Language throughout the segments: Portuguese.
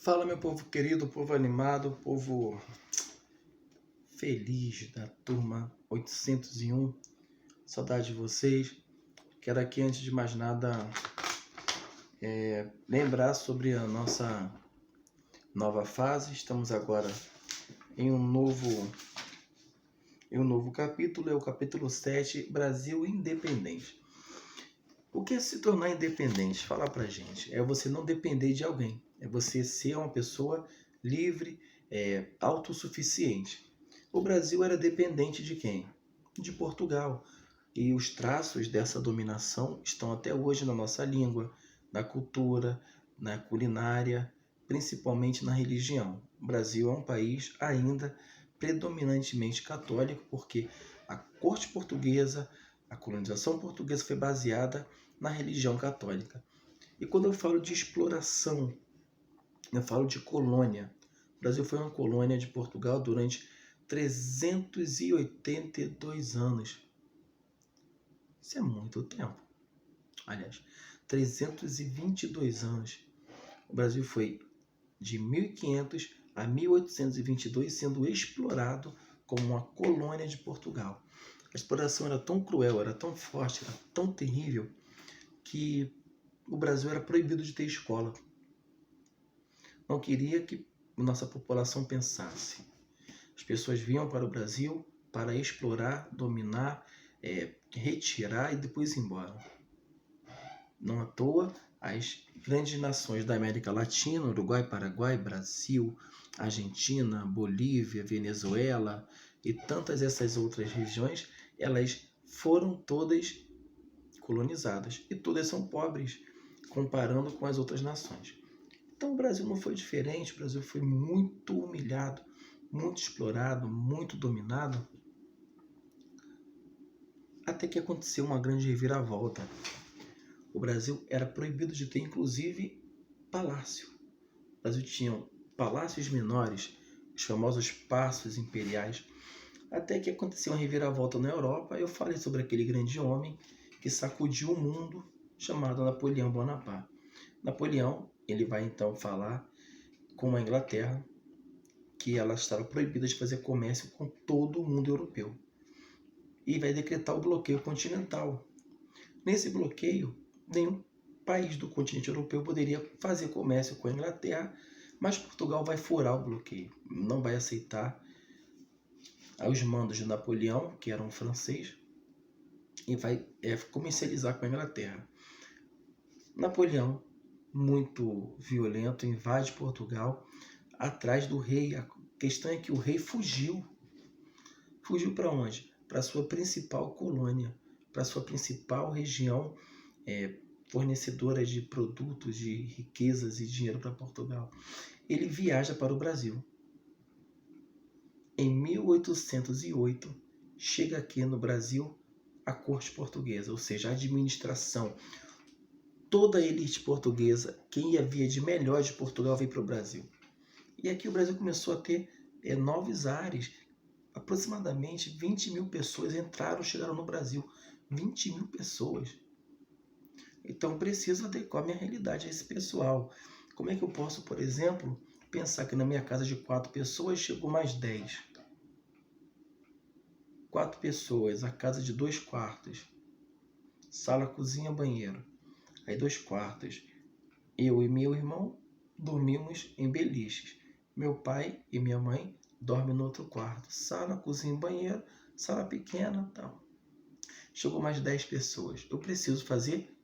Fala, meu povo querido, povo animado, povo feliz da turma 801. Saudade de vocês. Quero aqui, antes de mais nada, lembrar sobre a nossa nova fase. Estamos agora em um novo capítulo, é o capítulo 7, Brasil Independente. O que é se tornar independente? Fala pra gente. É você não depender de alguém. É você ser uma pessoa livre, autossuficiente. O Brasil era dependente de quem? De Portugal. E os traços dessa dominação estão até hoje na nossa língua, na cultura, na culinária, principalmente na religião. O Brasil é um país ainda predominantemente católico, porque a corte portuguesa, a colonização portuguesa foi baseada na religião católica. E quando eu falo de exploração, eu falo de colônia. O Brasil foi uma colônia de Portugal durante 382 anos. Isso é muito tempo. Aliás, 322 anos. O Brasil foi de 1500 a 1822 sendo explorado como uma colônia de Portugal. A exploração era tão cruel, era tão forte, era tão terrível, que o Brasil era proibido de ter escola. Não queria que nossa população pensasse. As pessoas vinham para o Brasil para explorar, dominar, retirar e depois ir embora. Não à toa, as grandes nações da América Latina, Uruguai, Paraguai, Brasil, Argentina, Bolívia, Venezuela e tantas essas outras regiões, elas foram todas colonizadas e todas são pobres comparando com as outras nações. Então o Brasil não foi diferente, o Brasil foi muito humilhado, muito explorado, muito dominado, até que aconteceu uma grande reviravolta. O Brasil era proibido de ter, inclusive, palácio. O Brasil tinha palácios menores, os famosos paços imperiais, até que aconteceu uma reviravolta na Europa. Eu falei sobre aquele grande homem que sacudiu o mundo, chamado Napoleão Bonaparte. Napoleão, ele vai então falar com a Inglaterra que ela estava proibida de fazer comércio com todo o mundo europeu. E vai decretar o bloqueio continental. Nesse bloqueio, nenhum país do continente europeu poderia fazer comércio com a Inglaterra, mas Portugal vai furar o bloqueio. Não vai aceitar os mandos de Napoleão, que era um francês, e vai comercializar com a Inglaterra. Napoleão, muito violento, invade Portugal atrás do rei. A questão é que o rei fugiu. Fugiu para onde? Para sua principal colônia, para sua principal região fornecedora de produtos, de riquezas e dinheiro para Portugal. Ele viaja para o Brasil. Em 1808, chega aqui no Brasil a corte portuguesa, ou seja, a administração. Toda a elite portuguesa, quem havia de melhor de Portugal, veio para o Brasil. E aqui o Brasil começou a ter novos ares. Aproximadamente 20 mil pessoas chegaram no Brasil. 20 mil pessoas. Então preciso adequar minha realidade a esse pessoal. Como é que eu posso, por exemplo, pensar que na minha casa de 4 pessoas chegou mais 10? 4 pessoas, a casa de 2 quartos. Sala, cozinha, banheiro. Aí 2 quartos. Eu e meu irmão dormimos em beliches. Meu pai e minha mãe dormem no outro quarto. Sala, cozinha, banheiro, sala pequena, tal. Chegou mais 10 pessoas. Eu preciso fazer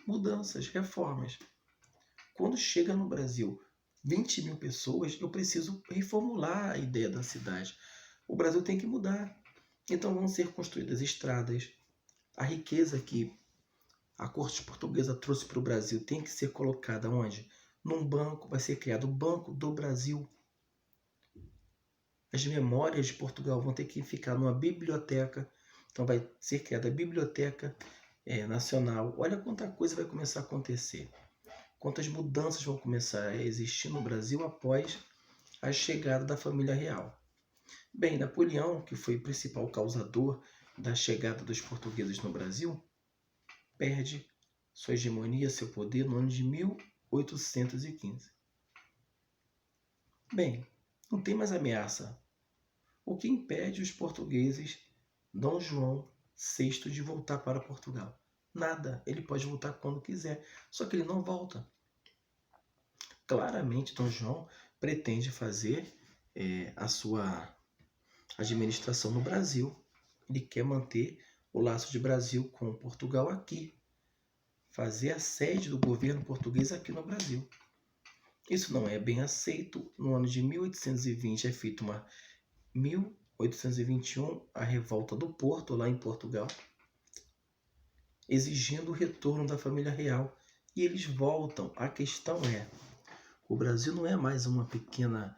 mudanças, reformas. Quando chega no Brasil 20 mil pessoas, eu preciso reformular a ideia da cidade. O Brasil tem que mudar. Então vão ser construídas estradas. A riqueza que a corte portuguesa trouxe para o Brasil tem que ser colocada onde? Num banco, vai ser criado o Banco do Brasil. As memórias de Portugal vão ter que ficar numa biblioteca. Então vai ser criada a Biblioteca Nacional. Olha quanta coisa vai começar a acontecer. Quantas mudanças vão começar a existir no Brasil após a chegada da família real. Bem, Napoleão, que foi o principal causador da chegada dos portugueses no Brasil, perde sua hegemonia, seu poder no ano de 1815. Bem, não tem mais ameaça. O que impede os portugueses, Dom João VI, de voltar para Portugal? Nada. Ele pode voltar quando quiser, só que ele não volta. Claramente, Dom João pretende fazer a sua administração no Brasil. Ele quer manter o laço de Brasil com Portugal aqui. Fazer a sede do governo português aqui no Brasil. Isso não é bem aceito. No ano de 1820 é feita 1821 a revolta do Porto, lá em Portugal, exigindo o retorno da família real. E eles voltam. A questão é, o Brasil não é mais uma pequena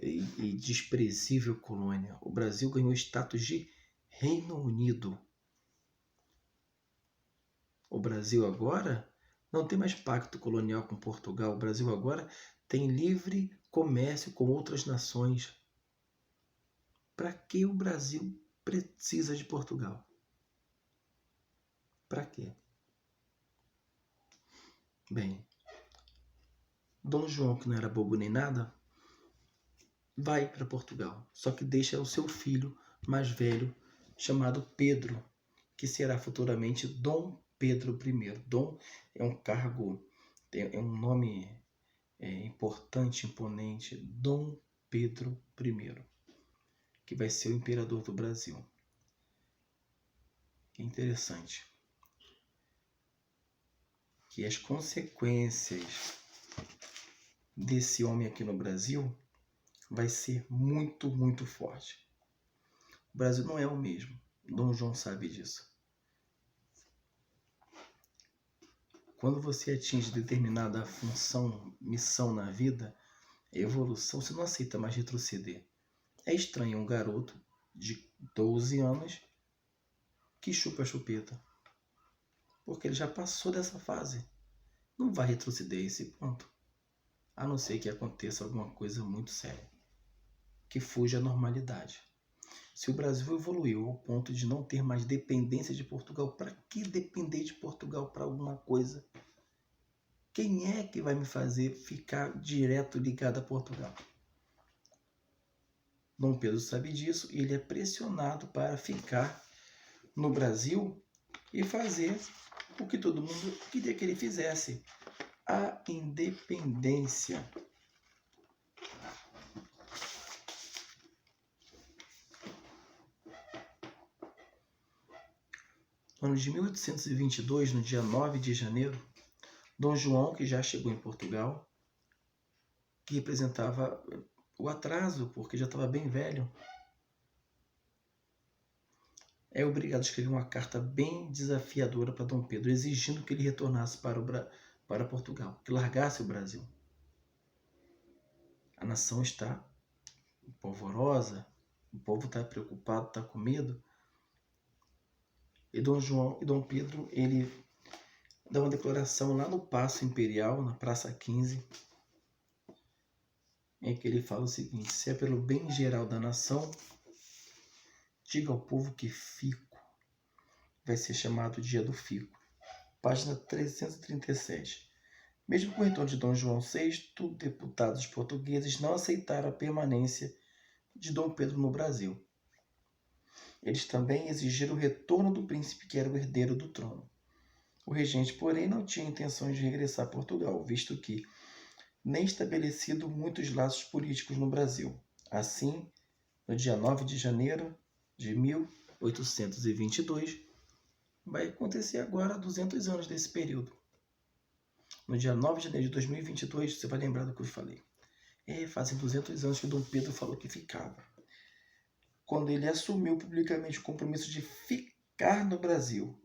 e desprezível colônia. O Brasil ganhou status de Reino Unido. O Brasil agora não tem mais pacto colonial com Portugal. O Brasil agora tem livre comércio com outras nações. Para que o Brasil precisa de Portugal? Para quê? Bem, Dom João, que não era bobo nem nada, vai para Portugal. Só que deixa o seu filho mais velho, chamado Pedro, que será futuramente Dom Pedro I. Dom é um cargo, é um nome importante, imponente. Dom Pedro I, que vai ser o imperador do Brasil. Que interessante. Que as consequências desse homem aqui no Brasil vai ser muito, muito forte. O Brasil não é o mesmo. Dom João sabe disso. Quando você atinge determinada função, missão na vida, evolução, você não aceita mais retroceder. É estranho um garoto de 12 anos que chupa a chupeta. Porque ele já passou dessa fase. Não vai retroceder a esse ponto. A não ser que aconteça alguma coisa muito séria. Que fuja à normalidade. Se o Brasil evoluiu ao ponto de não ter mais dependência de Portugal, para que depender de Portugal para alguma coisa? Quem é que vai me fazer ficar direto ligado a Portugal? Dom Pedro sabe disso e ele é pressionado para ficar no Brasil e fazer o que todo mundo queria que ele fizesse: a independência. No ano de 1822, no dia 9 de janeiro, Dom João, que já chegou em Portugal, que representava o atraso, porque já estava bem velho, é obrigado a escrever uma carta bem desafiadora para Dom Pedro, exigindo que ele retornasse para Portugal, que largasse o Brasil. A nação está polvorosa, o povo está preocupado, está com medo. E Dom Pedro, ele dá uma declaração lá no Paço Imperial, na Praça 15, em que ele fala o seguinte: se é pelo bem geral da nação, diga ao povo que fico. Vai ser chamado Dia do Fico. Página 337. Mesmo com o retorno de Dom João VI, deputados portugueses não aceitaram a permanência de Dom Pedro no Brasil. Eles também exigiram o retorno do príncipe, que era o herdeiro do trono. O regente, porém, não tinha intenções de regressar a Portugal, visto que nem estabelecido muitos laços políticos no Brasil. Assim, no dia 9 de janeiro de 1822, vai acontecer agora 200 anos desse período. No dia 9 de janeiro de 2022, você vai lembrar do que eu falei. Fazem 200 anos que Dom Pedro falou que ficava. Quando ele assumiu publicamente o compromisso de ficar no Brasil.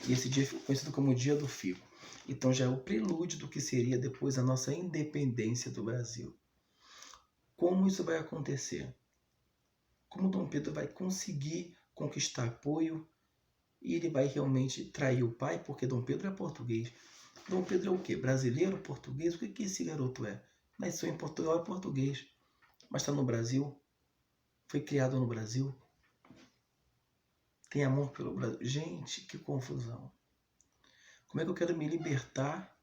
E esse dia ficou conhecido como Dia do Fico. Então já é o prelúdio do que seria depois a nossa independência do Brasil. Como isso vai acontecer? Como Dom Pedro vai conseguir conquistar apoio e ele vai realmente trair o pai? Porque Dom Pedro é português. Dom Pedro é o quê? Brasileiro? Português? O que esse garoto é? Nasceu em Portugal, é português. Mas está no Brasil. Foi criado no Brasil. Tem amor pelo Brasil. Gente, que confusão. Como é que eu quero me libertar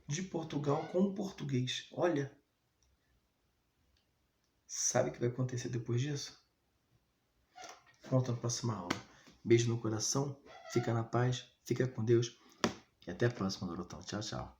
de Portugal com o português? Olha, Sabe o que vai acontecer depois disso? Conta na próxima aula. Beijo no coração, fica na paz, fica com Deus e até a próxima, garotão. Tchau, tchau.